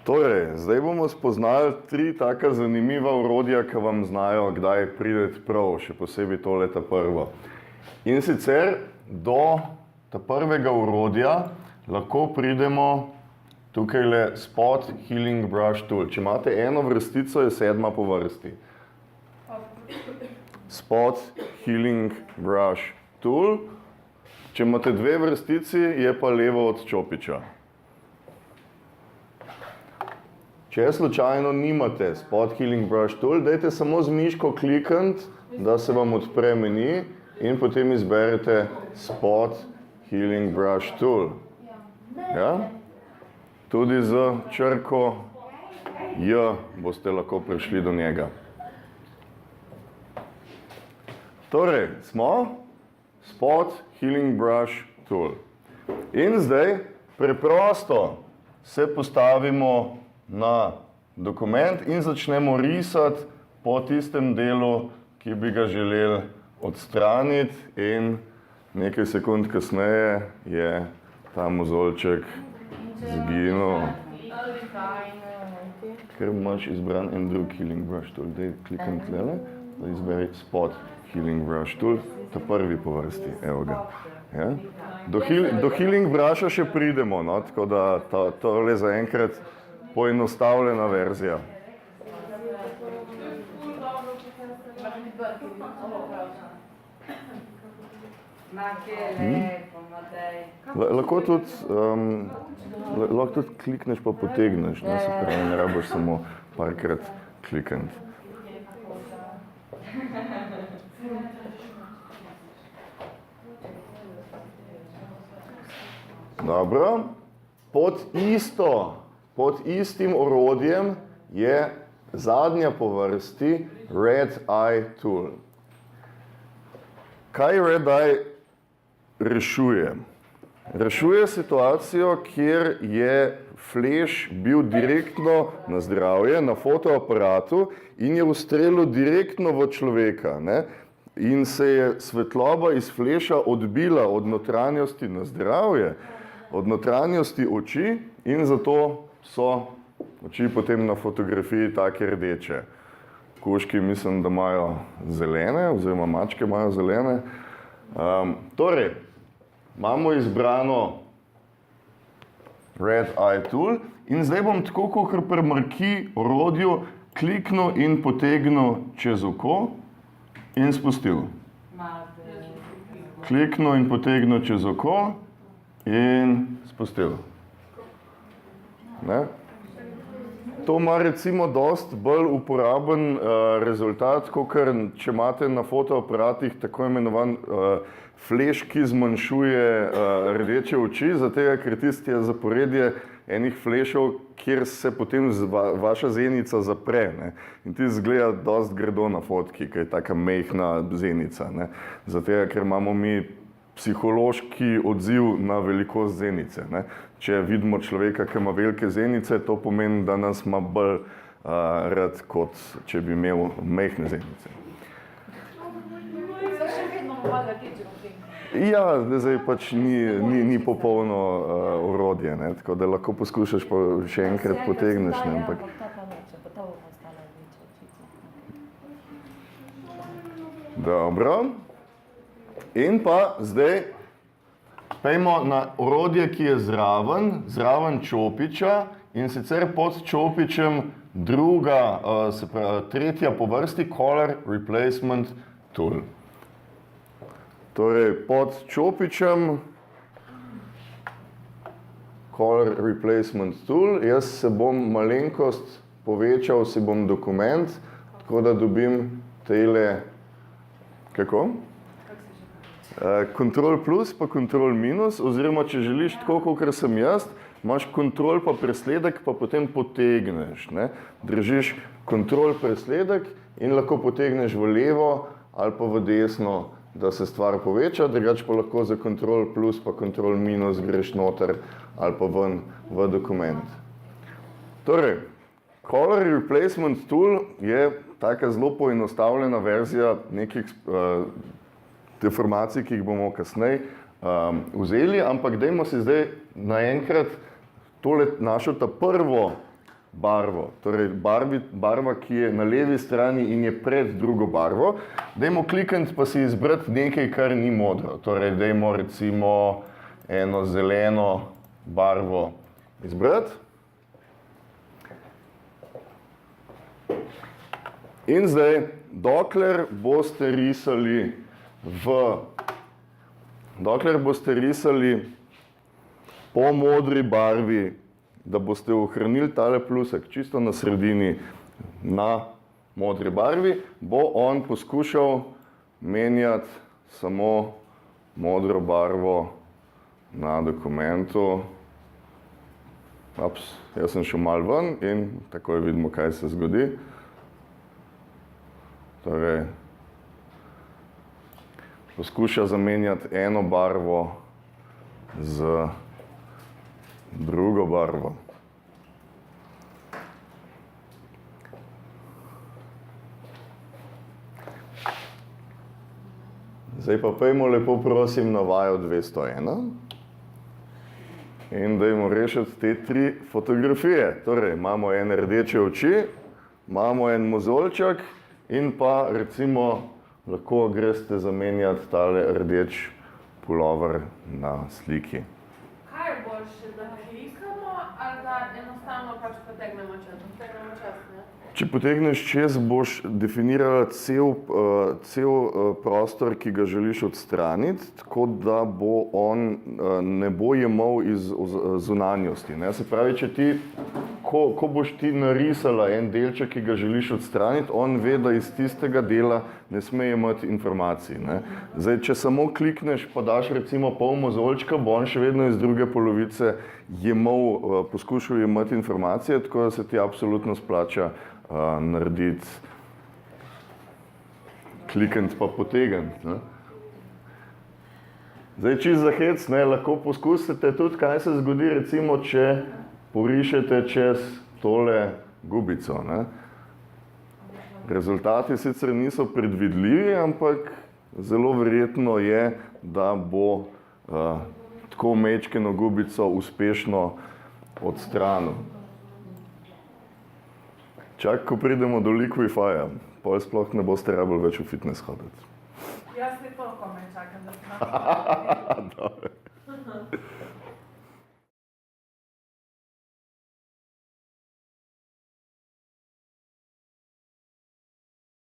Torej, zdaj bomo spoznali 3 taka zanimiva orodja, ki vam znajo kdaj priti prav, še posebej tole ta prvo. In sicer do ta prvega orodja lahko pridemo tukajle Spot Healing Brush Tool. Če imate eno vrstico, je 7. po vrsti. Spot Healing Brush Tool. Če imate 2 vrstici, je pa levo od čopiča. Če slučajno nimate Spot Healing Brush Tool, dajte samo z miško klikniti, da se vam odpre meni in potem izberete Spot Healing Brush Tool. Ja? Tudi z črko J boste lahko prišli do njega. Torej, smo Spot Healing Brush Tool. In zdaj preprosto se postavimo na dokument in začnemo risati po tistem delu, ki bi ga želeli odstraniti, in nekaj sekund kasneje je ta mozoljček zginil. Ker imaš izbran en drug Healing Brush Tool, daj klikam tlele, da izberi Spot Healing Brush Tool, ta prvi po vrsti, evo ga. Ja? Do Healing Brusha še pridemo, no? Tako da to je zaenkrat poenostavljena verzija. Lahko tudi klikneš pa potegneš, ne, se pravi, ne rabiš samo parkrat klikniti. Dobro, pod istim orodjem je zadnja po vrsti Red Eye Tool. Kaj Red Eye rešuje? Rešuje situacijo, kjer je fleš bil direktno na zdravje, na fotoaparatu in je ustrelil direktno v človeka, ne? In se je svetloba iz fleša odbila od notranjosti na zdravje, od notranjosti oči, in zato so oči potem na fotografiji take rdeče. Kužki mislim, da imajo zelene, oziroma mačke imajo zelene. Torej, imamo izbrano Red Eye Tool in zdaj bom tako, kot pri marki orodju, kliknil in potegnil čez oko in spustil. Kliknil in potegnil čez oko in spustil. Ne? To ima recimo dosti bolj uporaben rezultat, kakor če imate na fotoaparatih tako imenovan fleš, ki zmanjšuje rdeče oči, zato ker tisti je zaporedje enih flešov, kjer se potem vaša zenica zapre, ne? In ti izgleda dosti grdo na fotki, ker je taka majhna zenica, ne? Zato ker imamo mi psihološki odziv na velikost zenice, ne? Če vidimo človeka, ki ima velike zenice, to pomeni, da nas ima bolj rad, kot če bi imel majhne zenice. Ja, zdaj pač ni popolno orodje, ne? Tako da lahko poskušaš pa še enkrat potegneš, ne? Ampak dobro. In pa zdaj pejmo na orodje, ki je zraven čopiča, in sicer pod čopičem tretja po vrsti Color Replacement Tool. Torej, pod čopičem Color Replacement Tool, jaz se bom malenkost povečal, si bom dokument, tako da dobim tele, kako? Ctrl plus pa Ctrl minus, oziroma če želiš tako, kot sem jaz, imaš Ctrl pa presledek, pa potem potegneš, ne? Držiš Ctrl presledek in lahko potegneš v levo ali pa v desno, da se stvar poveča, drugače pa lahko za Ctrl plus pa Ctrl minus greš noter ali pa ven v dokument. Torej, Color Replacement Tool je taka zelo poenostavljena verzija nekih deformacij, ki jih bomo kasneje vzeli, ampak dajmo si zdaj naenkrat tole našo ta prvo barvo. Torej barva, ki je na levi strani in je pred drugo barvo. Dajmo klikniti pa si izbrati nekaj, kar ni modro. Torej dajmo recimo eno zeleno barvo izbrati. In zdaj, dokler boste risali po modri barvi, da boste ohranili tale plusek čisto na sredini na modri barvi, bo on poskušal menjati samo modro barvo na dokumentu. Ups, jaz sem šel malo ven in takoj vidimo, kaj se zgodi. Torej, poskuša zamenjati eno barvo z drugo barvo. Zdaj pa pojdimo lepo prosim na vajo 201 in dajmo rešiti te 3 fotografije. Torej, imamo ene rdeče oči, imamo en mozoljček in pa recimo lahko greste zamenjati tale rdeč pulover na sliki. Kaj je boljše, da klikamo ali da enostavno pač potegnemo čez? Potegnemo čez, ne? Če potegneš čez, boš definirala cel prostor, ki ga želiš odstraniti, tako da bo on ne bo jemal iz zunanjosti. Ne? Se pravi, če ti, ko boš ti narisala en delček, ki ga želiš odstraniti, on ve, da iz tistega dela ne sme jemati informacij. Ne? Zdaj, če samo klikneš, pa daš recimo pol mozoljčka, bo on še vedno iz druge polovice poskušal jemati informacije, tako da se ti absolutno splača narediti, klikniti pa potegniti. Ne? Zdaj, čisto za hec, ne, lahko poskusite tudi, kaj se zgodi, recimo, če porišete čez tole gubico. Ne? Rezultati sicer niso predvidljivi, ampak zelo verjetno je, da bo tako majčkeno gubico uspešno odstranil. Čak, ko pridemo do Liquifyja, pol sploh ne boste rabili več v fitness hoditi. Jaz ne toliko me čakam, da se nam